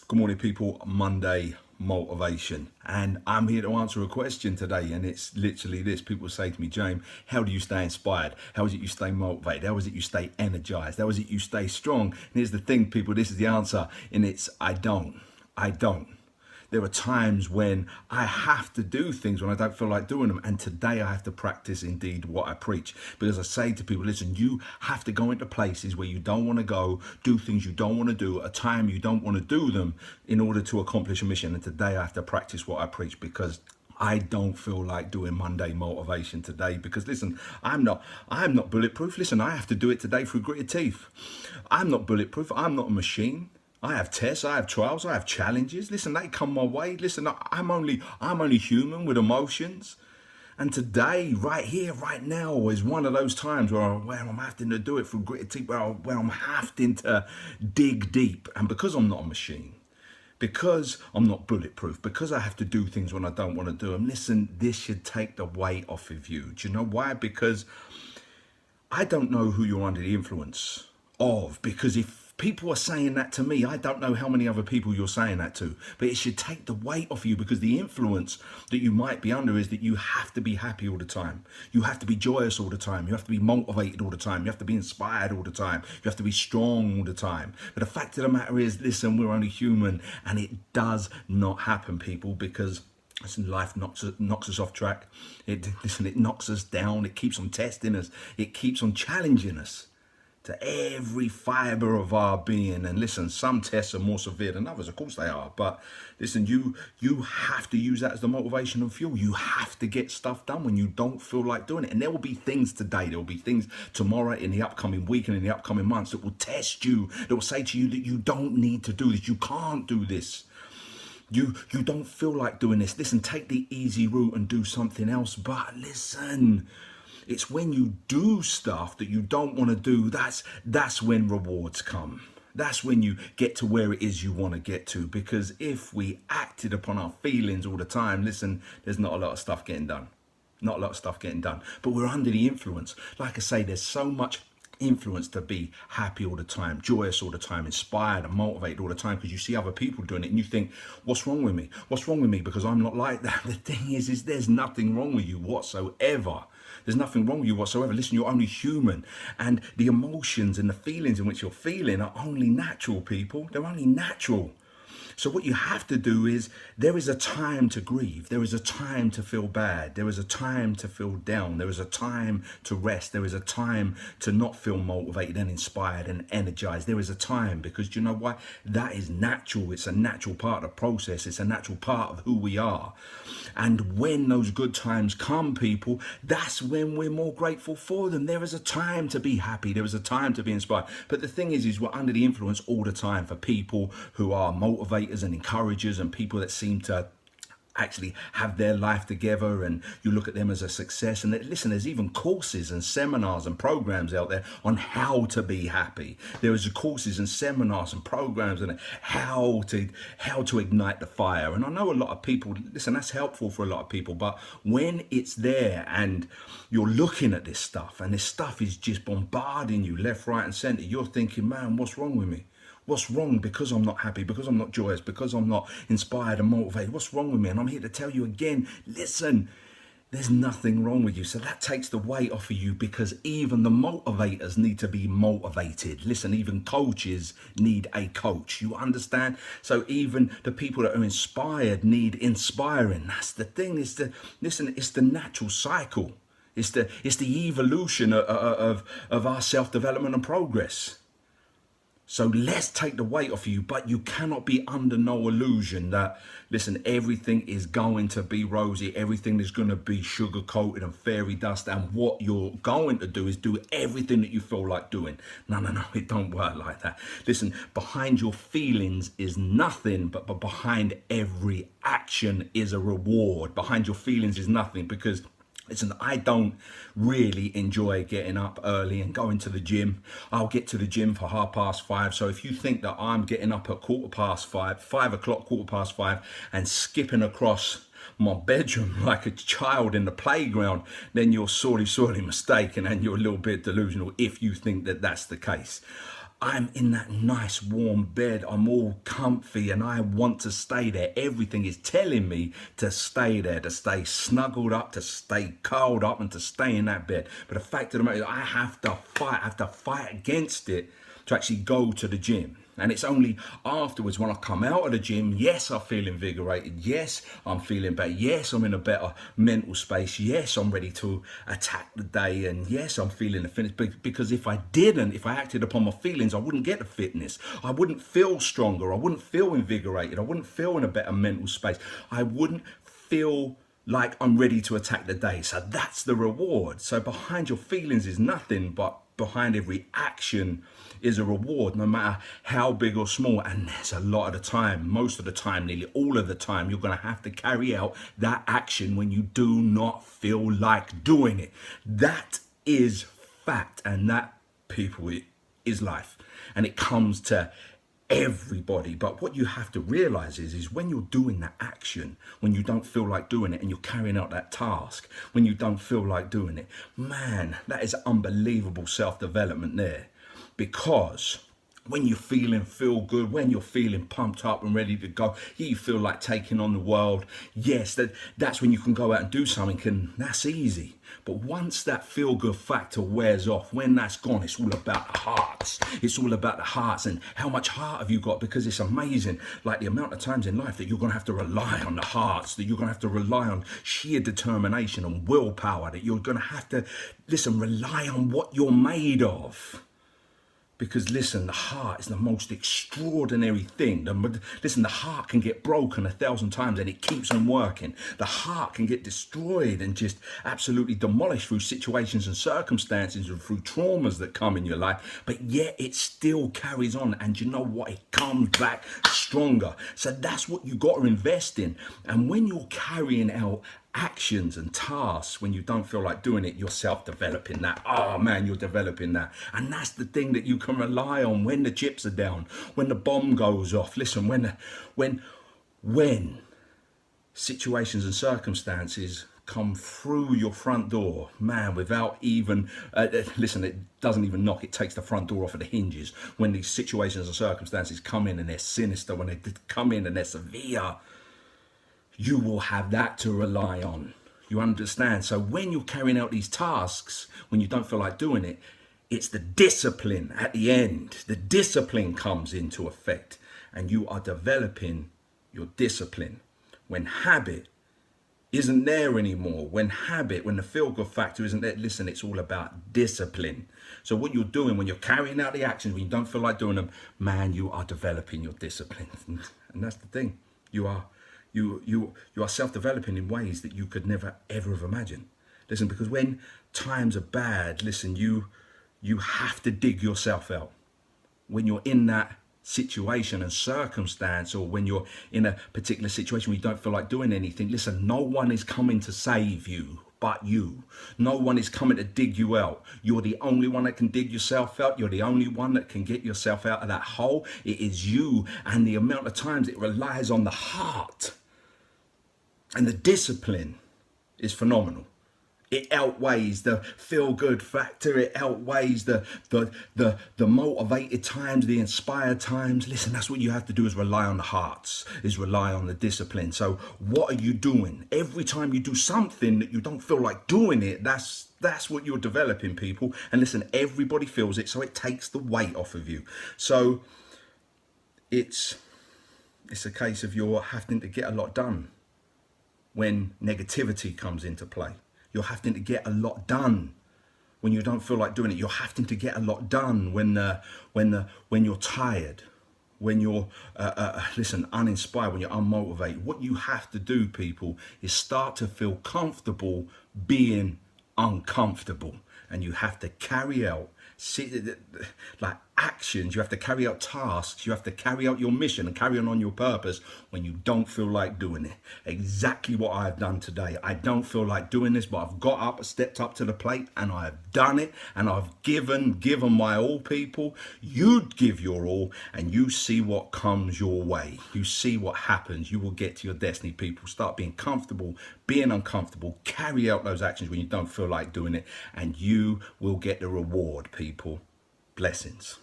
Good morning, people. Monday motivation. And I'm here to answer a question today. And it's literally this. People say to me, James, how do you stay inspired? How is it you stay motivated? How is it you stay energized? How is it you stay strong? And here's the thing, people, this is the answer. And it's I don't. There are times when I have to do things when I don't feel like doing them. And today I have to practice indeed what I preach. Because I say to people, listen, you have to go into places where you don't want to go, do things you don't want to do at a time you don't want to do them in order to accomplish a mission. And today I have to practice what I preach because I don't feel like doing Monday motivation today because listen, I'm not bulletproof. Listen, I have to do it today through gritted teeth. I'm not bulletproof. I'm not a machine. I have tests, I have trials, I have challenges. Listen, they come my way. Listen, I'm only human with emotions. And today, right here, right now, is one of those times where I'm having to do it through gritted teeth, where I'm having to dig deep. And because I'm not a machine, because I'm not bulletproof, because I have to do things when I don't want to do them, listen, this should take the weight off of you. Do you know why? Because I don't know who you're under the influence of, because if people are saying that to me, I don't know how many other people you're saying that to, but it should take the weight off you because the influence that you might be under is that you have to be happy all the time. You have to be joyous all the time. You have to be motivated all the time. You have to be inspired all the time. You have to be strong all the time. But the fact of the matter is, listen, we're only human and it does not happen, people, because listen, life knocks us off track. It knocks us down. It keeps on testing us. It keeps on challenging us to every fiber of our being. And listen, some tests are more severe than others, of course they are, but listen, you have to use that as the motivation and fuel. You have to get stuff done when you don't feel like doing it. And there will be things today, there will be things tomorrow, in the upcoming week and in the upcoming months that will test you, that will say to you that you don't need to do this, you can't do this. You don't feel like doing this. Listen, take the easy route and do something else. But listen, it's when you do stuff that you don't want to do, that's when rewards come. That's when you get to where it is you want to get to. Because if we acted upon our feelings all the time, listen, there's not a lot of stuff getting done. Not a lot of stuff getting done. But we're under the influence. Like I say, there's so much influence to be happy all the time, joyous all the time, inspired and motivated all the time, because you see other people doing it and you think, what's wrong with me? What's wrong with me? Because I'm not like that. The thing is there's nothing wrong with you whatsoever. There's nothing wrong with you whatsoever. Listen, you're only human. And the emotions and the feelings in which you're feeling are only natural, people. They're only natural. So what you have to do is, there is a time to grieve. There is a time to feel bad. There is a time to feel down. There is a time to rest. There is a time to not feel motivated and inspired and energized. There is a time, because do you know why? That is natural. It's a natural part of the process. It's a natural part of who we are. And when those good times come, people, that's when we're more grateful for them. There is a time to be happy. There is a time to be inspired. But the thing is we're under the influence all the time for people who are motivated and encouragers and people that seem to actually have their life together, and you look at them as a success. And listen, there's even courses and seminars and programs out there on how to be happy. There is courses and seminars and programs on how to ignite the fire. And I know a lot of people, listen, that's helpful for a lot of people, but when it's there and you're looking at this stuff and this stuff is just bombarding you left, right and center, you're thinking, man, what's wrong with me? What's wrong? Because I'm not happy, because I'm not joyous, because I'm not inspired and motivated. What's wrong with me? And I'm here to tell you again, listen, there's nothing wrong with you. So that takes the weight off of you, because even the motivators need to be motivated. Listen, even coaches need a coach. You understand? So even the people that are inspired need inspiring. That's the thing. It's the natural cycle. It's the evolution of our self-development and progress. So let's take the weight off of you, but you cannot be under no illusion that, listen, everything is going to be rosy, everything is going to be sugar coated and fairy dust, and what you're going to do is do everything that you feel like doing. No, it don't work like that. Listen, behind your feelings is nothing, but behind every action is a reward. Behind your feelings is nothing, because listen, I don't really enjoy getting up early and going to the gym. I'll get to the gym for 5:30. So if you think that I'm getting up at 5:15, 5 o'clock, 5:15, and skipping across my bedroom like a child in the playground, then you're sorely mistaken, and you're a little bit delusional if you think that that's the case. I'm in that nice warm bed. I'm all comfy and I want to stay there. Everything is telling me to stay there, to stay snuggled up, to stay curled up and to stay in that bed. But the fact of the matter is I have to fight against it to actually go to the gym. And it's only afterwards when I come out of the gym, yes, I feel invigorated. Yes, I'm feeling better. Yes, I'm in a better mental space. Yes, I'm ready to attack the day. And yes, I'm feeling the fitness. Because if I acted upon my feelings, I wouldn't get the fitness. I wouldn't feel stronger. I wouldn't feel invigorated. I wouldn't feel in a better mental space. I wouldn't feel like I'm ready to attack the day. So that's the reward. So behind your feelings is nothing, but behind every action is a reward, no matter how big or small. And there's a lot of the time, most of the time, nearly all of the time, you're going to have to carry out that action when you do not feel like doing it. That is fact, and that, people, is life. And it comes to everybody. But what you have to realize is when you're doing that action, when you don't feel like doing it, and you're carrying out that task when you don't feel like doing it, man, that is unbelievable self-development there. Because when you're feel good, when you're feeling pumped up and ready to go, you feel like taking on the world, yes, that's when you can go out and do something, and that's easy. But once that feel-good factor wears off, when that's gone, it's all about the hearts. It's all about the hearts and how much heart have you got, because it's amazing, like the amount of times in life that you're going to have to rely on the hearts, that you're going to have to rely on sheer determination and willpower, that you're going to have to, rely on what you're made of. Because listen, the heart is the most extraordinary thing. The heart can get broken 1,000 times and it keeps on working. The heart can get destroyed and just absolutely demolished through situations and circumstances and through traumas that come in your life. But yet it still carries on. And you know what? It comes back stronger. So that's what you got to invest in. And when you're carrying out actions and tasks, when you don't feel like doing it, you're self-developing that. Oh man, you're developing that. And that's the thing that you can rely on when the chips are down, when the bomb goes off. Listen, when situations and circumstances come through your front door, man, without even it doesn't even knock, it takes the front door off of the hinges. When these situations and circumstances come in and they're sinister, when they come in and they're severe, you will have that to rely on. You understand? So when you're carrying out these tasks, when you don't feel like doing it, it's the discipline at the end. The discipline comes into effect and you are developing your discipline. When habit isn't there anymore, when the feel-good factor isn't there, listen, it's all about discipline. So what you're doing when you're carrying out the actions, when you don't feel like doing them, man, you are developing your discipline. And that's the thing. You are self-developing in ways that you could never ever have imagined. Listen, because when times are bad, listen, you have to dig yourself out. When you're in that situation and circumstance, or when you're in a particular situation where you don't feel like doing anything, listen, no one is coming to save you but you. No one is coming to dig you out. You're the only one that can dig yourself out. You're the only one that can get yourself out of that hole. It is you, and the amount of times it relies on the heart. And the discipline is phenomenal. It outweighs the feel-good factor. It outweighs the motivated times, the inspired times. Listen, that's what you have to do, is rely on the hearts, is rely on the discipline. So what are you doing? Every time you do something that you don't feel like doing it, that's what you're developing, people. And listen, everybody feels it, so it takes the weight off of you. So it's a case of you're having to get a lot done. When negativity comes into play, you're having to get a lot done. When you don't feel like doing it, you're having to get a lot done. When you're tired, when you're uninspired, when you're unmotivated, what you have to do, people, is start to feel comfortable being uncomfortable, and you have to carry out like actions. You have to carry out tasks. You have to carry out your mission and carry on your purpose when you don't feel like doing it. Exactly what I've done today. I don't feel like doing this, but I've got up, stepped up to the plate, and I've done it, and I've given my all, people. You give your all, and you see what comes your way. You see what happens. You will get to your destiny, people. Start being comfortable, being uncomfortable, carry out those actions when you don't feel like doing it, and you will get the reward, people. Blessings.